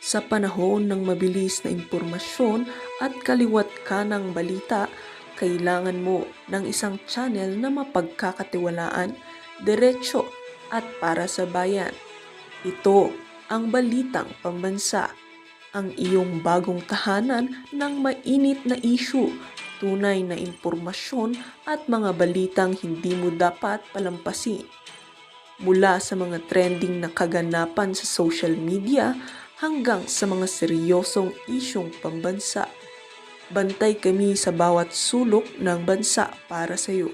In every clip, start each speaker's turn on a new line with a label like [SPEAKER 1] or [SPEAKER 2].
[SPEAKER 1] Sa panahon ng mabilis na impormasyon at kaliwat kanang balita, kailangan mo ng isang channel na mapagkakatiwalaan, diretsyo at para sa bayan. Ito ang Balitang Pambansa, ang iyong bagong tahanan ng mainit na issue, tunay na impormasyon at mga balitang hindi mo dapat palampasin. Mula sa mga trending na kaganapan sa social media hanggang sa mga seryosong isyong pambansa. Bantay kami sa bawat sulok ng bansa para sa iyo.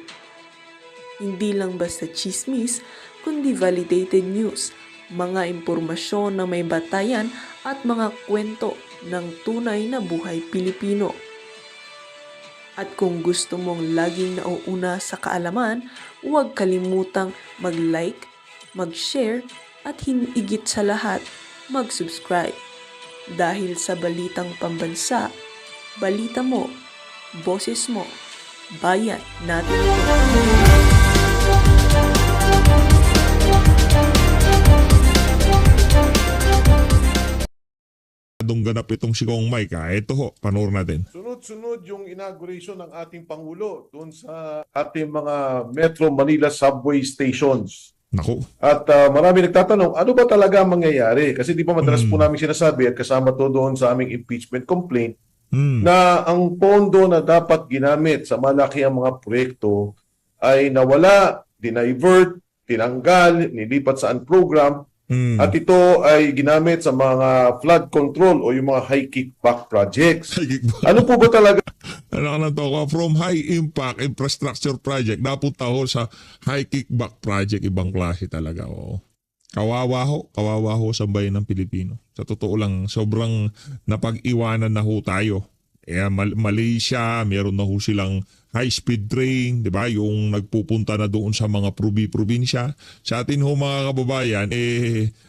[SPEAKER 1] Hindi lang basta chismis, kundi validated news, mga impormasyon na may batayan at mga kwento ng tunay na buhay Pilipino. At kung gusto mong laging nauuna sa kaalaman, huwag kalimutang mag-like, mag-share at higit sa lahat, mag-subscribe. Dahil sa Balitang Pambansa, balita mo, boses mo, bayan natin ito.
[SPEAKER 2] Ganap itong si Kong Mike. Ito ho, panoorin natin.
[SPEAKER 3] Sunod-sunod yung inauguration ng ating Pangulo doon sa ating mga Metro Manila subway stations.
[SPEAKER 2] Naku.
[SPEAKER 3] At marami nagtatanong, ano ba talaga ang mangyayari? Kasi di ba madalas po namin sinasabi at kasama to doon sa aming impeachment complaint na ang pondo na dapat ginamit sa malaki ang mga proyekto ay nawala, dinivert, tinanggal, nilipat sa program. At ito ay ginamit sa mga flood control o yung mga high kickback projects. Ano po ba talaga?
[SPEAKER 2] Ano to ko from high impact infrastructure project napunta ho sa high kickback project, ibang klase talaga. Oo. Kawawa ho sa bayan ng Pilipino. Sa totoo lang, sobrang napag-iwanan na ho tayo. Malaysia, meron na ho silang high-speed train, di ba? Yung nagpupunta na doon sa mga probinsya. Sa atin ho mga kababayan,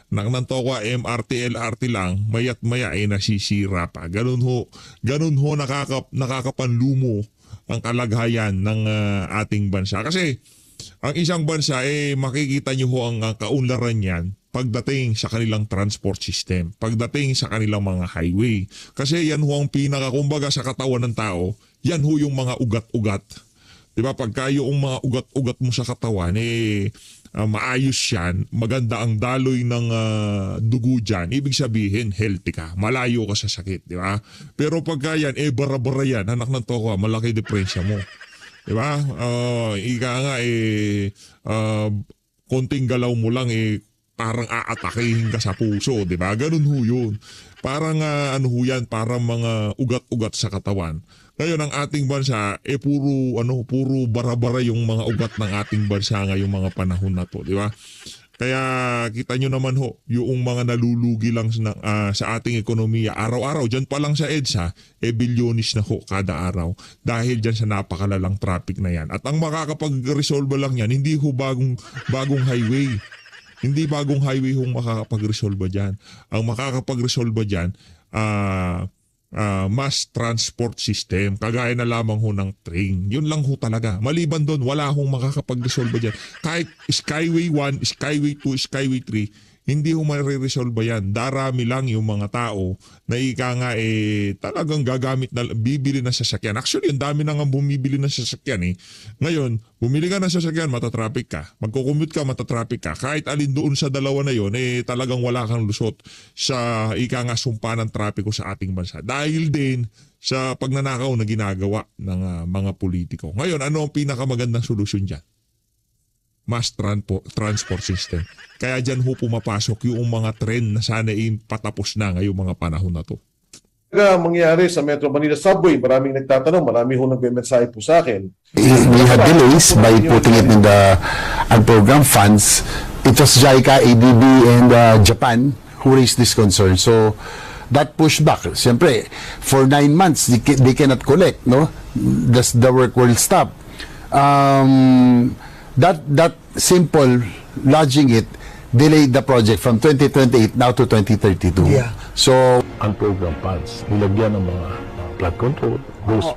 [SPEAKER 2] naknanto ko MRT, LRT lang, mayat maya nasisira pa. Ganun ho nakakapanlumo ang kalagayan ng ating bansa. Kasi ang isang bansa, makikita nyo ho ang kaunlaran niyan pagdating sa kanilang transport system, pagdating sa kanilang mga highway. Kasi yan ho ang kumbaga sa katawan ng tao, yan ho yung mga ugat-ugat. Diba? Pagka yung mga ugat-ugat mo sa katawan, maayos yan, maganda ang daloy ng dugo dyan, ibig sabihin, healthy ka, malayo ka sa sakit. Diba? Pero pagka yan, bara-bara yan, anak ng toko, malaki diferensya mo. Diba? Ika nga, konting galaw mo lang, parang aatakihin ka sa puso, di ba? Ganun ho yun. Parang ano ho yan, parang mga ugat-ugat sa katawan. Ngayon, ang ating bansa, puro bara-bara yung mga ugat ng ating bansa ngayong mga panahon na to, di ba? Kaya kita nyo naman ho, yung mga nalulugi lang sa ating ekonomiya, araw-araw, dyan pa lang sa EDSA, bilyonis na ho kada araw. Dahil dyan sa napakalalang traffic na yan. At ang makakapag-resolve lang yan, hindi ho bagong highway. Hindi bagong highway hong makakapag-resolve dyan. Ang makakapag-resolve dyan, mass transport system. Kagaya na lamang ho ng train. Yun lang ho talaga. Maliban doon, wala hong makakapag-resolve dyan. Kahit Skyway 1, Skyway 2, Skyway 3, hindi ho mariresolve yan. Darami lang yung mga tao na ika nga talagang gagamit na, bibili na sasakyan. Actually, ang dami na nga bumibili na sasakyan Ngayon, bumili ka ng sasakyan, matatraffic ka. Magkukumute ka, matatraffic ka. Kahit alin doon sa dalawa na yun, talagang wala kang lusot sa ika nga sumpa ng trapiko sa ating bansa. Dahil din sa pagnanakaw na ginagawa ng mga politiko. Ngayon, ano ang pinakamagandang solusyon dyan? Mass transport system. Kaya dyan ho pumapasok yung mga trend na sana patapos na ngayong mga panahon na to.
[SPEAKER 3] Mangyayari sa Metro Manila subway, maraming nagtatanong, marami ho nagme-mensahe po sa akin.
[SPEAKER 4] We had delays by putting it in the unprogrammed funds. It was JICA, ADB, and Japan who raised this concern. So that pushed back. Siyempre, for 9 months, they cannot collect, no? The work will stop. That simple lodging it delayed the project from 2028 now to 2032.
[SPEAKER 5] Yeah.
[SPEAKER 4] So,
[SPEAKER 5] Unprogrammed funds, nilagyan ng mga flood control, those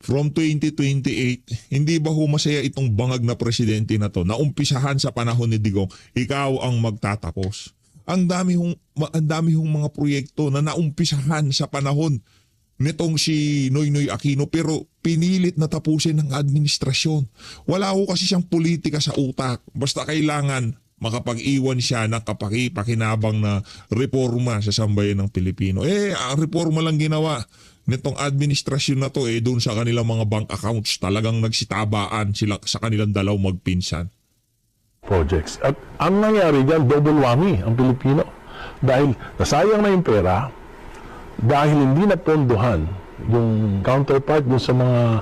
[SPEAKER 2] From 2028, hindi ba humasaya itong bangag na presidente na to na umpisahan sa panahon ni Digong, ikaw ang magtatapos? ang dami hong mga proyekto na naumpisahan sa panahon nitong si Noynoy Aquino pero pinilit na tapusin ng administrasyon. Wala ho kasi siyang politika sa utak. Basta kailangan makapag-iwan siya ng pakinabang na reforma sa sambayan ng Pilipino. Ang reforma lang ginawa nitong administrasyon na to doon sa kanilang mga bank accounts talagang nagsitabaan sila sa kanilang dalaw magpinsan.
[SPEAKER 5] Projects. At ang nangyari dyan, double whammy ang Pilipino. Dahil nasayang na yung pera, dahil hindi napondohan yung counterpart dun sa mga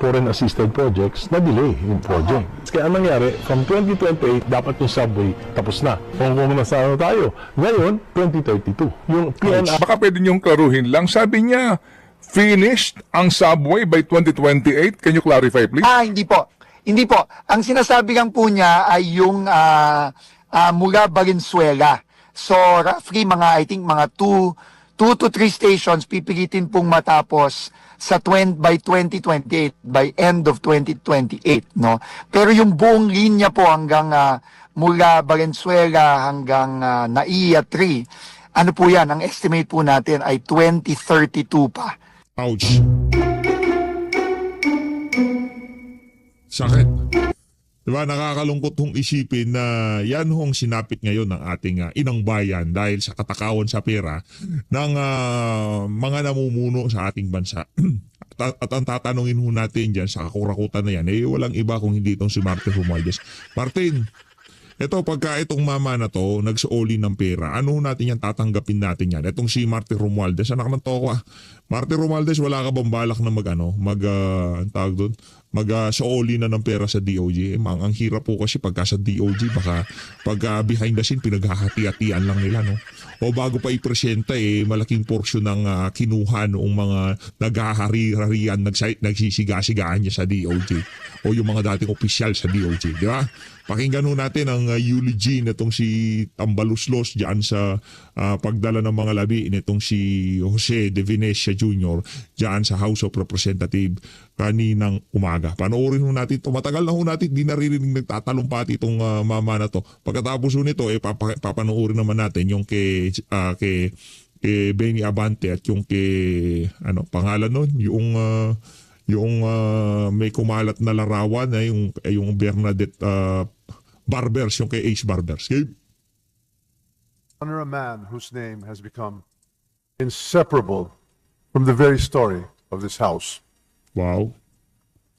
[SPEAKER 5] foreign assisted projects, na-delay yung project. Kaya ang nangyari, from 2028, dapat yung subway tapos na. Kung nasa tayo. Ngayon, 2032. Yung PNR,
[SPEAKER 6] Baka pwede niyong klaruhin lang. Sabi niya, finished ang subway by 2028. Can you clarify, please?
[SPEAKER 7] Hindi po. Hindi po. Ang sinasabi lang po niya ay yung mula Valenzuela. So, roughly I think mga 2 to 3 stations pipilitin pong matapos by 2028, by end of 2028, no? Pero yung buong linya po hanggang mula Valenzuela hanggang NAIA 3, ano po yan, ang estimate po natin ay 2032 pa.
[SPEAKER 2] Ouch. Sakit. Diba, nakakalungkot hong isipin na yan hong sinapit ngayon ng ating inang bayan dahil sa katakawan sa pera ng mga namumuno sa ating bansa. At ang tatanungin ho natin dyan sa kakurakutan na yan, walang iba kung hindi itong si Martin Romualdez. Martin, ito pagka itong mama na to nagsuoli ng pera, ano natin yan tatanggapin natin yan? Itong si Martin Romualdez, anak ng toko Martin Romualdez, wala ka bang balak na ang tawag doon? Mag-suoli na ng pera sa DOJ. Ang hirap po kasi pagka sa DOJ, baka pagka behind the scene, pinaghahati-hatian lang nila, no? O bago pa ipresenta, malaking porsyon ng kinuha noong mga naghahari-harian, nagsisiga-sigaan niya sa DOJ. O yung mga dating opisyal sa DOJ, di ba? Pakinggan ho natin ang eulogy nitong si Tambaluslos diyan sa pagdala ng mga labi nitong si Jose de Venecia Jr. diyan sa House of Representatives kaninang umaga. Panoorin ho natin ito. Matagal na ho natin di naririnig nagtatalumpati itong mama na to. Pagkatapos ho nito, papanoorin naman natin yung kay Benny Abante at yung kay pangalan nun, yung may kumalat na larawan yung Bernadette Barbers, yung kay Ace Barbers. Okay?
[SPEAKER 8] Honor a man whose name has become inseparable from the very story of this house.
[SPEAKER 2] Wow.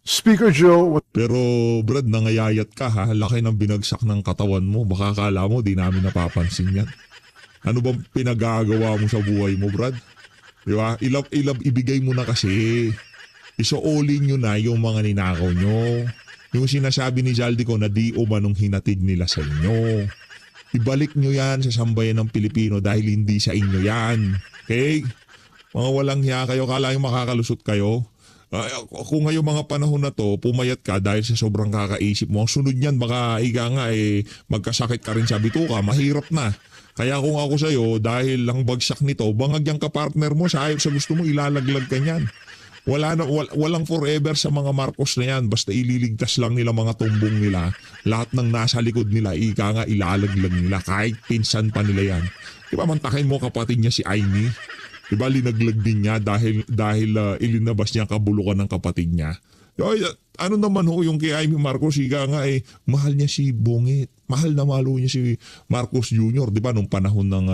[SPEAKER 8] Speaker Joe was
[SPEAKER 2] Pero Brad, nangayayat ka ha. Laki ng binagsak ng katawan mo. Baka akala mo di namin napapansin yan. Ano bang pinagagawa mo sa buhay mo, Brad? Di ba? Ilab ibigay mo na kasi. Isoolin nyo na yung mga ninakaw nyo. Yung sinasabi ni Zaldico na di umanong hinatid nila sa inyo. Ibalik nyo yan sa sambayan ng Pilipino dahil hindi sa inyo yan. Okay? Mga walang hiya kayo, kala yung makakalusot kayo. Kung ngayong mga panahon na to, pumayat ka dahil sa sobrang kakaisip mo, ang sunod niyan baka magkasakit ka rin sa bituka, mahirap na. Kaya kung ako sa'yo, dahil lang bagsak nito, bangag yung kapartner mo, sa gusto mo, ilalaglag ka niyan. Walang forever sa mga Marcos na yan. Basta ililigtas lang nila mga tumbong nila. Lahat ng nasa likod nila, ilalaglag nila. Kahit pinsan pa nila yan. Diba mantakin mo kapatid niya si Aimee? Diba linaglag din niya dahil ilinabas niya kabulukan ng kapatid niya. Ano naman ho yung kay Aimee Marcos, mahal niya si Bongit. Mahal na mahal niya si Marcos Jr. Diba nung panahon ng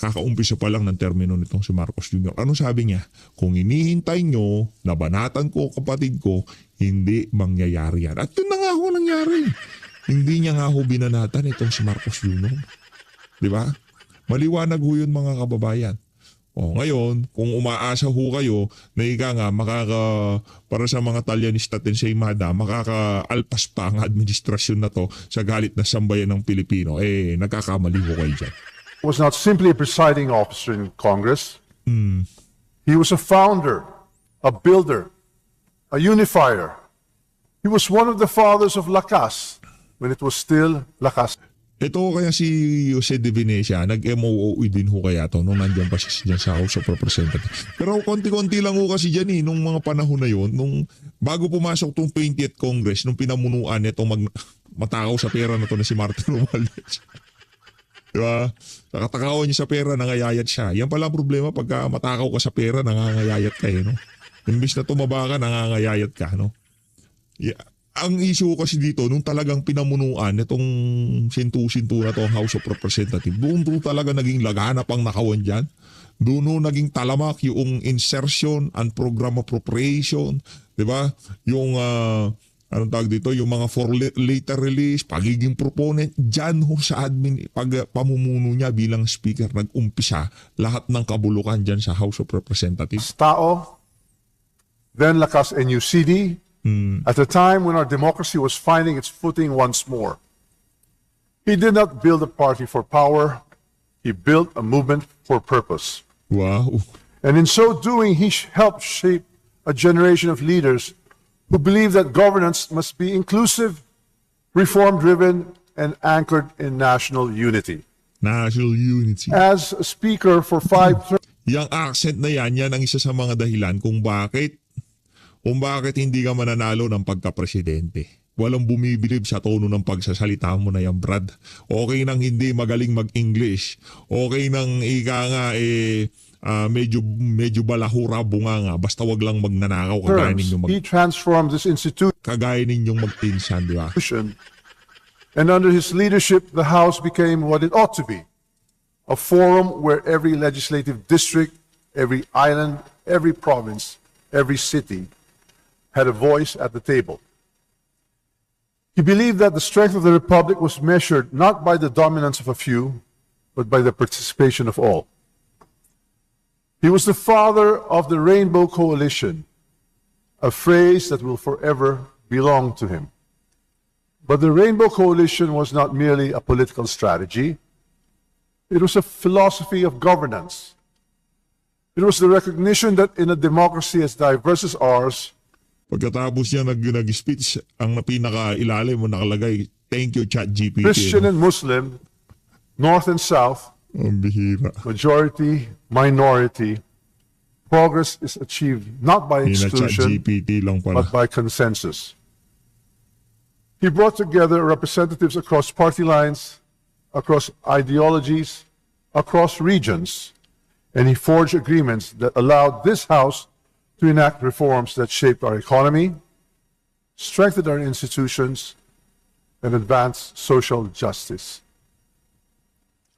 [SPEAKER 2] kakaumpisa pa lang ng termino nitong si Marcos Jr. Ano sabi niya? Kung inihintay nyo na banatan ko kapatid ko, hindi mangyayari yan. At yun na nga ho nangyari. Hindi niya nga ho binanatan itong si Marcos Jr. Diba? Maliwanag ho yun mga kababayan. Ngayon, kung umaasa ho kayo na para sa mga Talyanista at Ensaymada, makakaalpas pa ang administrasyon na to sa galit na sambayan ng Pilipino, nagkakamali ho kayo dyan.
[SPEAKER 8] was not simply a presiding officer in Congress. He was a founder, a builder, a unifier. He was one of the fathers of Lakas when it was still Lakas.
[SPEAKER 2] Ito kaya si Jose de Venecia, nag-MOOE din ho kaya to nung nandiyan pa siya dyan sa House of Representatives. Pero konti-konti lang ho kasi dyan nung mga panahon na yon, nung bago pumasok tong 20th Congress, nung pinamunuan itong matakaw sa pera na to na si Martin Romualdez. Diba? Nakatakawan niya sa pera, nangayayat siya. Yan pala ang problema pagka matakaw ka sa pera, nangangayayat ka no? Imbis na tumaba ka, nangangayayat ka, no? Yeah. Ang issue kasi dito, nung talagang pinamunuan itong sintu-sintu na to, House of Representatives, doon talaga naging laganap ang nakawan dyan. Doon naging talamak yung insertion and program appropriation, di ba? Yung anong tawag dito, yung mga for later release, pagiging proponent, dyan ho sa admin, pamumuno niya bilang speaker, nag-umpisa lahat ng kabulukan dyan sa House of Representatives.
[SPEAKER 8] Tao, then Lakas NUCD, at a time when our democracy was finding its footing once more. He did not build a party for power, he built a movement for purpose.
[SPEAKER 2] Wow.
[SPEAKER 8] And in so doing, he helped shape a generation of leaders who believe that governance must be inclusive, reform-driven, and anchored in national unity.
[SPEAKER 2] National unity.
[SPEAKER 8] As a speaker for 5 terms,
[SPEAKER 2] Yang accent na yan ang isa sa mga dahilan kung bakit hindi ka mananalo ng pagka-presidente. Walang bumibilib sa tono ng pagsasalita mo na yan, Brad. Okay nang hindi magaling mag-English. Okay nang ika nga medyo balahura bunga nga. Basta wag lang magnanakaw kagaya ninyong
[SPEAKER 8] he transformed this institution,
[SPEAKER 2] kagaya ninyong magpinsan, di ba?
[SPEAKER 8] and under his leadership, the House became what it ought to be, a forum where every legislative district, every island, every province, every city had a voice at the table. He believed that the strength of the republic was measured not by the dominance of a few, but by the participation of all. He was the father of the Rainbow Coalition, a phrase that will forever belong to him. But the Rainbow Coalition was not merely a political strategy. It was a philosophy of governance. It was the recognition that in a democracy as diverse as ours,
[SPEAKER 2] Pagkatapos niya nag-speech, ang pinaka-ilalim mo nakalagay, thank you, ChatGPT.
[SPEAKER 8] Christian and Muslim, North and South,
[SPEAKER 2] Ang bihira.
[SPEAKER 8] majority, minority, progress is achieved not by exclusion,
[SPEAKER 2] ChatGPT lang pala.
[SPEAKER 8] but by consensus. He brought together representatives across party lines, across ideologies, across regions, and he forged agreements that allowed this House to enact reforms that shaped our economy, strengthened our institutions, and advanced social justice.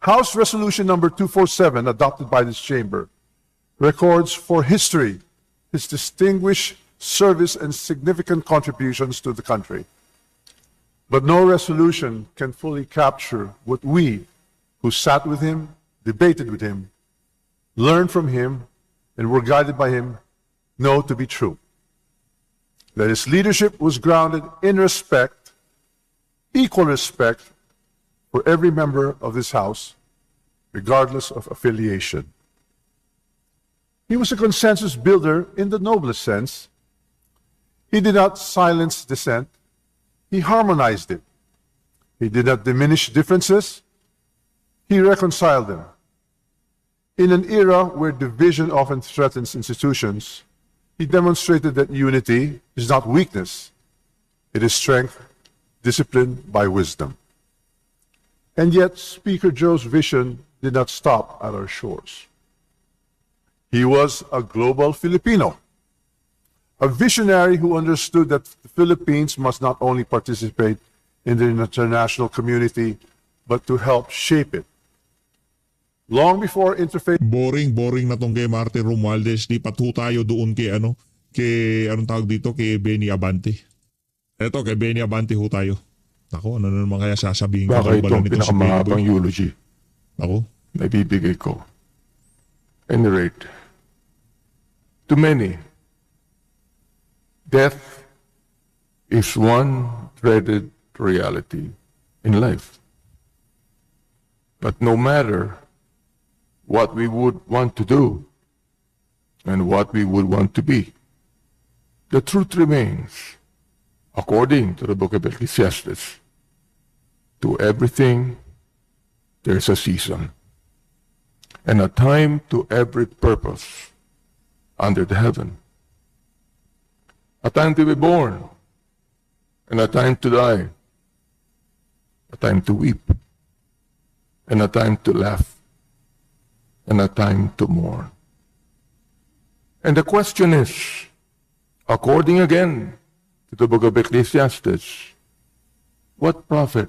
[SPEAKER 8] House Resolution number 247, adopted by this chamber, records for history his distinguished service and significant contributions to the country. But no resolution can fully capture what we, who sat with him, debated with him, learned from him, and were guided by him, know to be true. That his leadership was grounded in respect, equal respect, for every member of this House, regardless of affiliation. He was a consensus builder in the noblest sense. He did not silence dissent, he harmonized it. He did not diminish differences, he reconciled them. In an era where division often threatens institutions, he demonstrated that unity is not weakness, it is strength disciplined by wisdom. And yet, Speaker Joe's vision did not stop at our shores. He was a global Filipino, a visionary who understood that the Philippines must not only participate in the international community, but to help shape it. Long before interfaith
[SPEAKER 2] Boring na tong kay Martin Romualdez. Di pa po tayo doon kay anong tawag dito, kay Benny Abante. Eto, kay Benny Abante ho tayo. Ako, ano naman kaya sasabihin ko?
[SPEAKER 5] Baka itong
[SPEAKER 2] nito si
[SPEAKER 5] pinakamahabang
[SPEAKER 2] Benny Boy?
[SPEAKER 5] eulogy
[SPEAKER 2] Ako?
[SPEAKER 5] na ibibigay ko. Any rate, to many, death is one dreaded reality in life. But no matter what we would want to do and what we would want to be, the truth remains, according to the book of Ecclesiastes, to everything there's a season and a time to every purpose under the heaven. A time to be born and a time to die, a time to weep
[SPEAKER 9] and a time to laugh, and a time to mourn. And the question is, according again to the book of Ecclesiastes, what profit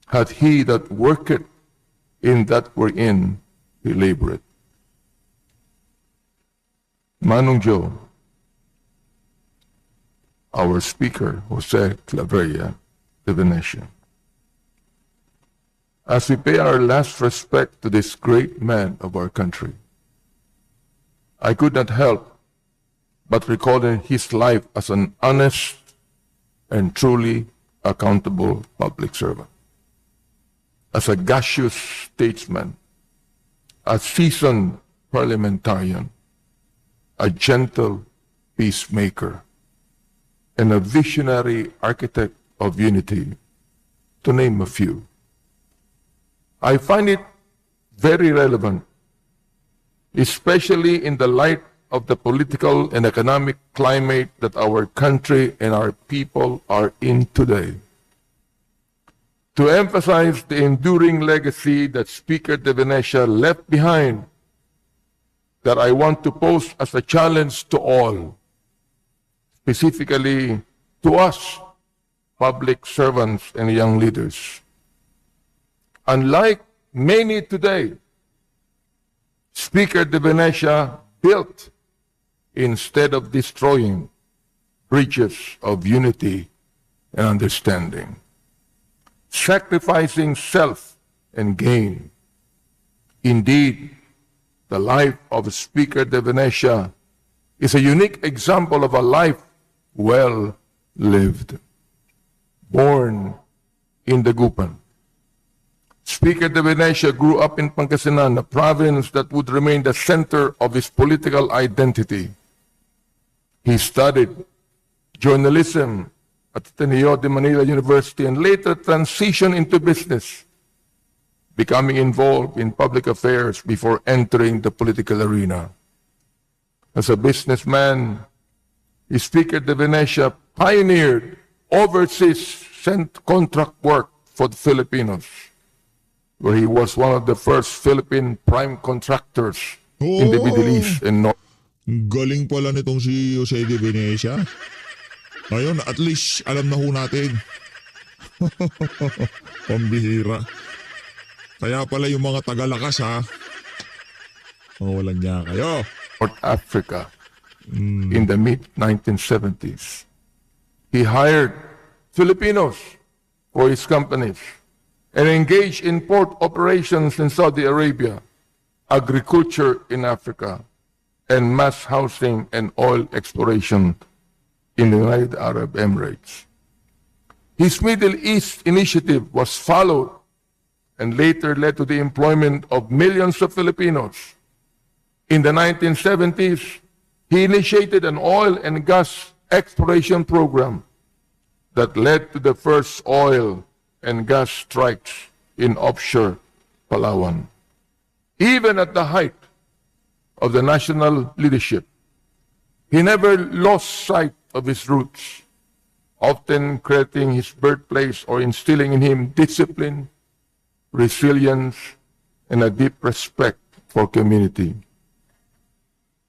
[SPEAKER 9] hath he that worketh in that wherein he laboreth? Manong Joe, our speaker, Jose Claveria de Venecia, as we pay our last respect to this great man of our country, I could not help but recalling his life as an honest and truly accountable public servant, as a gaseous statesman, a seasoned parliamentarian, a gentle peacemaker, and a visionary architect of unity, to name a few. I find it very relevant, especially in the light of the political and economic climate that our country and our people are in today, to emphasize the enduring legacy that Speaker de Venecia left behind, that I want to pose as a challenge to all, specifically to us, public servants and young leaders. Unlike many today, Speaker de Venecia built instead of destroying bridges of unity and understanding, sacrificing self and gain. Indeed, the life of Speaker de Venecia is a unique example of a life well lived. Born in Dagupan, Speaker de Venecia grew up in Pangasinan, a province that would remain the center of his political identity. He studied journalism at Ateneo de Manila University and later transitioned into business, becoming involved in public affairs before entering the political arena. As a businessman, Speaker de Venecia pioneered overseas contract work for the Filipinos, where he was one of the first Philippine prime contractors in the Middle East and North.
[SPEAKER 2] Galing pala nitong si Jose de Venecia. Ngayon, at least alam na ho natin. Pambihira. Kaya pala yung mga tagalakas ha. Mga walang niya kayo.
[SPEAKER 9] North Africa in the mid-1970s. He hired Filipinos for his companies and engaged in port operations in Saudi Arabia, agriculture in Africa, and mass housing and oil exploration in the United Arab Emirates. His Middle East initiative was followed and later led to the employment of millions of Filipinos. In the 1970s, he initiated an oil and gas exploration program that led to the first oil and gas strikes in offshore Palawan. Even at the height of the national leadership, he never lost sight of his roots, often crediting his birthplace or instilling in him discipline, resilience, and a deep respect for community.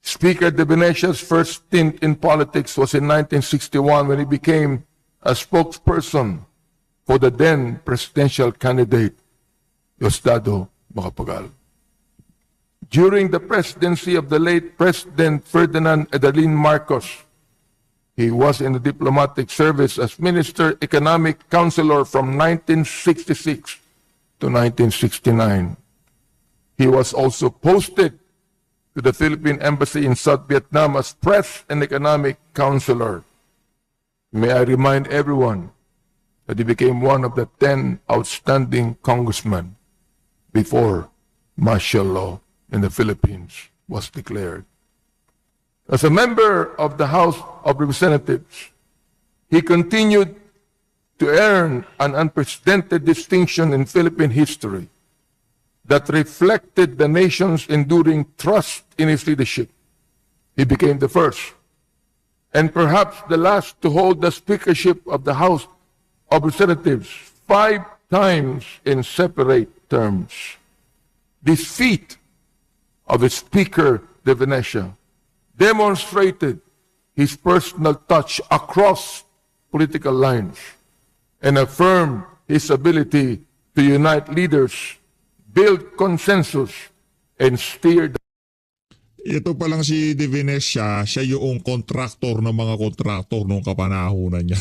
[SPEAKER 9] Speaker de Venecia's first stint in politics was in 1961 when he became a spokesperson for the then presidential candidate, Diosdado Macapagal. During the presidency of the late President Ferdinand Edalin Marcos, he was in the diplomatic service as Minister Economic Counselor from 1966 to 1969. He was also posted to the Philippine Embassy in South Vietnam as Press and Economic Counselor. May I remind everyone that he became one of the 10 outstanding congressmen before martial law in the Philippines was declared. As a member of the House of Representatives, he continued to earn an unprecedented distinction in Philippine history that reflected the nation's enduring trust in his leadership. He became the first, and perhaps the last, to hold the speakership of the House of Representatives 5 times in separate terms. This feat of the Speaker de Venecia demonstrated his personal touch across political lines and affirmed his ability to unite leaders, build consensus, and steer the
[SPEAKER 2] Ito pa lang si De Venecia, siya yung kontraktor ng mga kontraktor nung kapanahunan niya.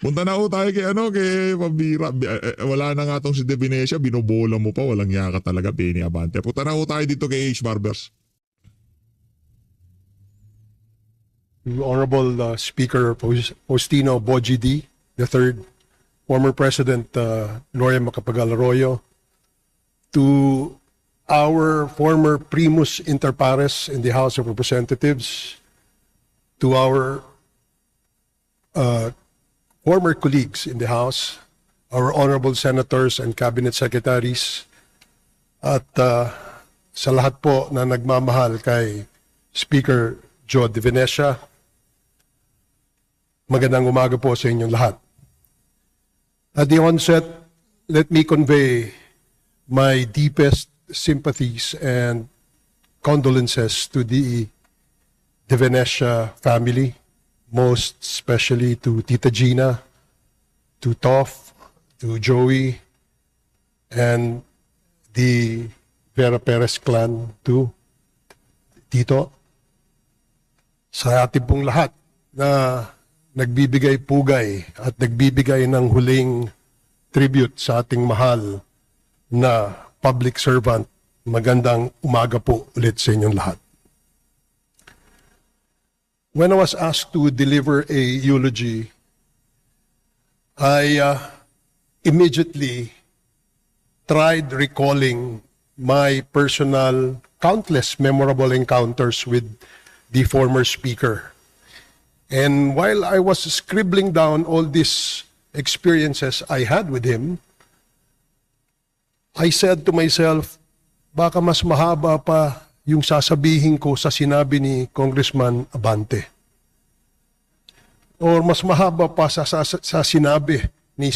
[SPEAKER 2] Punta na ho tayo kay Pambira. Wala na nga tong si De Venecia, binobola mo pa, walang yaka talaga, Benny Abante. Punta na ho tayo dito kay H. Barbers.
[SPEAKER 10] Honorable Speaker Faustino Boji D. III, former President Gloria Macapagal Arroyo, to our former primus inter pares in the House of Representatives, to our former colleagues in the House, our honorable senators and cabinet secretaries, at sa lahat po na nagmamahal kay Speaker Joe De Venecia, magandang umaga po sa inyong lahat. At the onset, let me convey my deepest sympathies and condolences to the De Venecia family, most especially to Tita Gina, to Toff, to Joey, and the Vera Perez clan too, Tito. Sa ating pong lahat na nagbibigay pugay at nagbibigay ng huling tribute sa ating mahal na public servant, magandang umaga po ulit sa inyong lahat. When I was asked to deliver a eulogy, I immediately tried recalling my personal countless memorable encounters with the former speaker. And while I was scribbling down all these experiences I had with him, I said to myself, baka mas mahaba pa yung sasabihin ko sa sinabi ni Congressman Abante. Or mas mahaba pa sa sinabi ni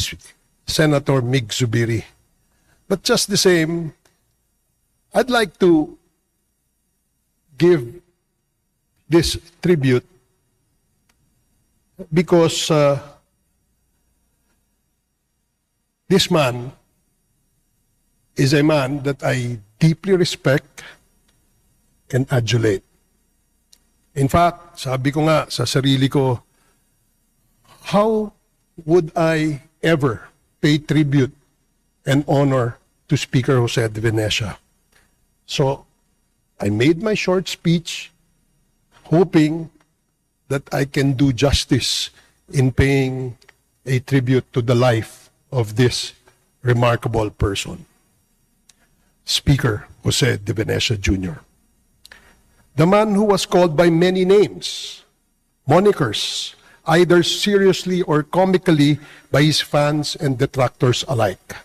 [SPEAKER 10] Senator Mig Zubiri. But just the same, I'd like to give this tribute because this man is a man that I deeply respect and adulate. In fact, sabi ko nga sa sarili ko, how would I ever pay tribute and honor to Speaker Jose De Venecia? So, I made my short speech hoping that I can do justice in paying a tribute to the life of this remarkable person. Speaker Jose De Venecia Jr. The man who was called by many names, monikers, either seriously or comically by his fans and detractors alike.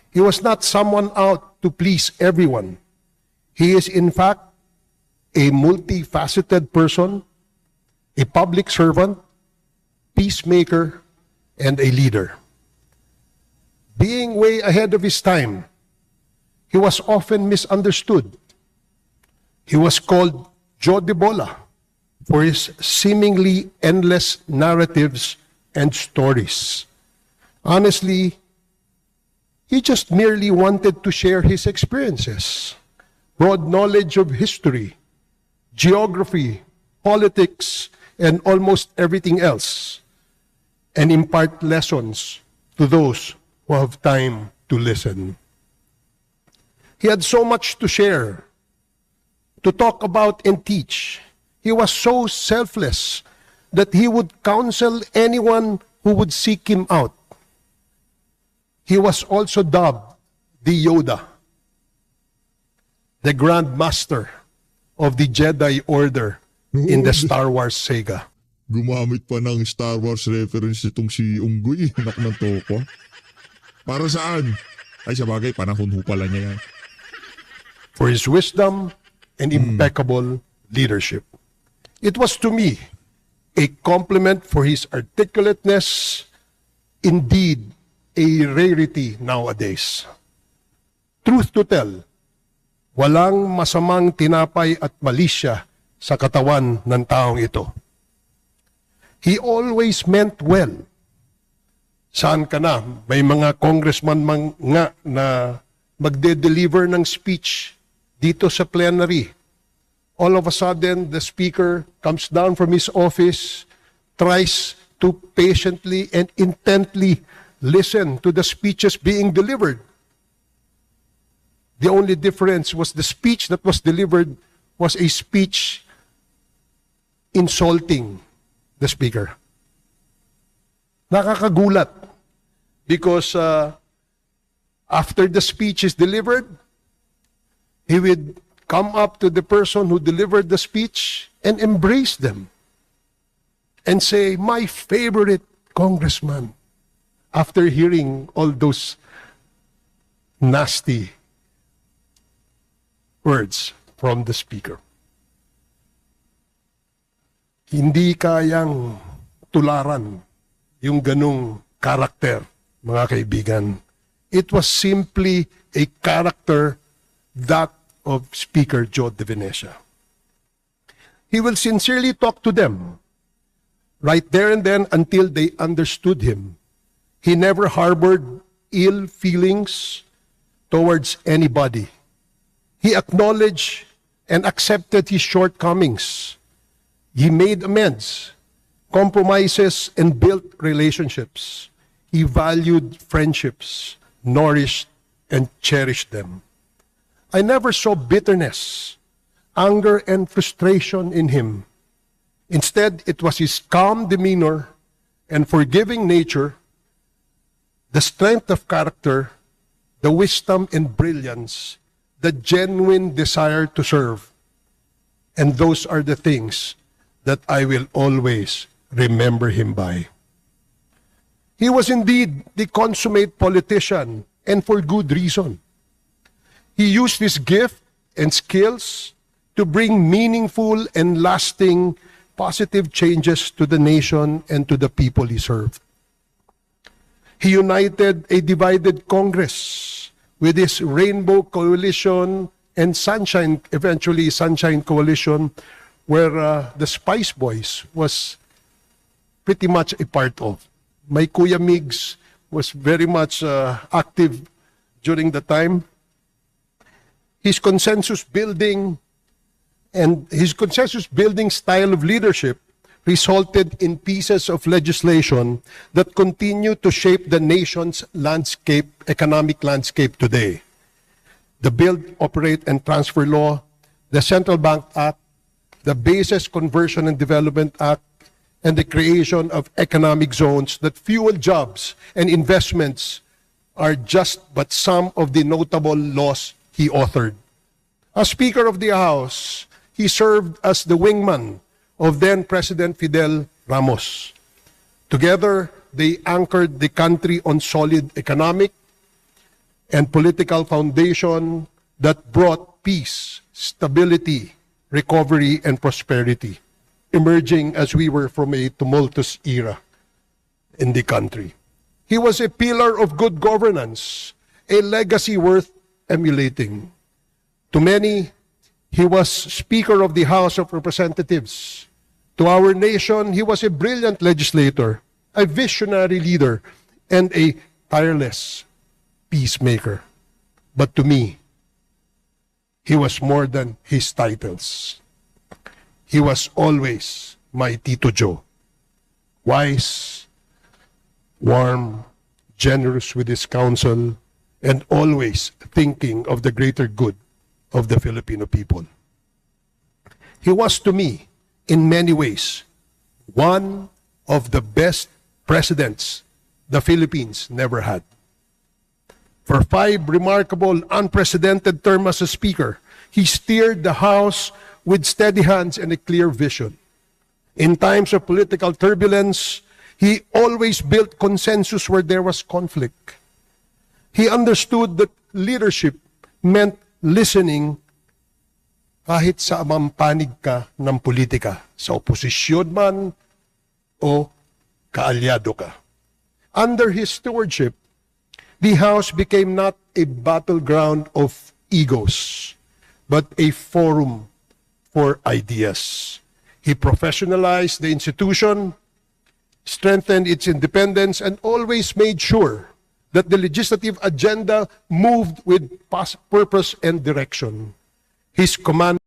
[SPEAKER 10] He was not someone out to please everyone. He is in fact a multifaceted person, a public servant, peacemaker, and a leader. Being way ahead of his time, he was often misunderstood. He was called Joe de Bola for his seemingly endless narratives and stories. Honestly, he just merely wanted to share his experiences, broad knowledge of history, geography, politics, and almost everything else, and impart lessons to those who have time to listen. He had so much to share, to talk about and teach. He was so selfless that he would counsel anyone who would seek him out. He was also dubbed the Yoda, the Grand Master of the Jedi Order in the Star Wars saga.
[SPEAKER 2] Gumamit pa ng Star Wars reference itong si Unggoy, anak ng toko. Para saan? Ay, sabagay, panahon ho pala niya yan.
[SPEAKER 10] For his wisdom and impeccable leadership. It was to me a compliment for his articulateness indeed a rarity nowadays. Truth to tell, walang masamang tinapay at malisya sa katawan ng taong ito. He always meant well. Saan ka na? May mga congressman nga na magde-deliver ng speech dito sa plenary. All of a sudden, the speaker comes down from his office, tries to patiently and intently listen to the speeches being delivered. The only difference was the speech that was delivered was a speech insulting the speaker. Nakakagulat because after the speech is delivered, he would come up to the person who delivered the speech and embrace them and say, "My favorite congressman," after hearing all those nasty words from the speaker. Hindi kayang tularan yung ganung karakter, mga kaibigan. It was simply a character that of Speaker Joe De Venecia. He will sincerely talk to them right there and then until they understood him. He never harbored ill feelings towards anybody. He acknowledged and accepted his shortcomings. He made amends, compromises, and built relationships. He valued friendships, nourished and cherished them. I never saw bitterness, anger, and frustration in him. Instead, it was his calm demeanor and forgiving nature, the strength of character, the wisdom and brilliance, the genuine desire to serve. And those are the things that I will always remember him by. He was indeed the consummate politician, and for good reason. He used his gift and skills to bring meaningful and lasting positive changes to the nation and to the people he served. He united a divided Congress with his Rainbow Coalition and Sunshine, eventually Sunshine Coalition, where the Spice Boys was pretty much a part of. My Kuya Migs was very much active during the time. His consensus building style of leadership resulted in pieces of legislation that continue to shape the nation's landscape, economic landscape today. The Build, Operate, and Transfer Law, the Central Bank Act, the Bases Conversion and Development Act, and the creation of economic zones that fuel jobs and investments are just but some of the notable laws he authored. As Speaker of the House, he served as the wingman of then President Fidel Ramos. Together, they anchored the country on solid economic and political foundation that brought peace, stability, recovery, and prosperity, emerging as we were from a tumultuous era in the country. He was a pillar of good governance, a legacy worth emulating. To many, he was Speaker of the House of Representatives. To our nation, he was a brilliant legislator, a visionary leader, and a tireless peacemaker. But to me, he was more than his titles. He was always my Tito Joe, wise, warm, generous with his counsel, and always thinking of the greater good of the Filipino people. He was to me, in many ways, one of the best presidents the Philippines never had. For 5 remarkable, unprecedented terms as a speaker, he steered the House with steady hands and a clear vision. In times of political turbulence, he always built consensus where there was conflict. He understood that leadership meant listening kahit sa panig ka ng politika, sa oposisyon man o kaalyado ka. Under his stewardship, the House became not a battleground of egos, but a forum for ideas. He professionalized the institution, strengthened its independence, and always made sure that the legislative agenda moved with purpose and direction. His command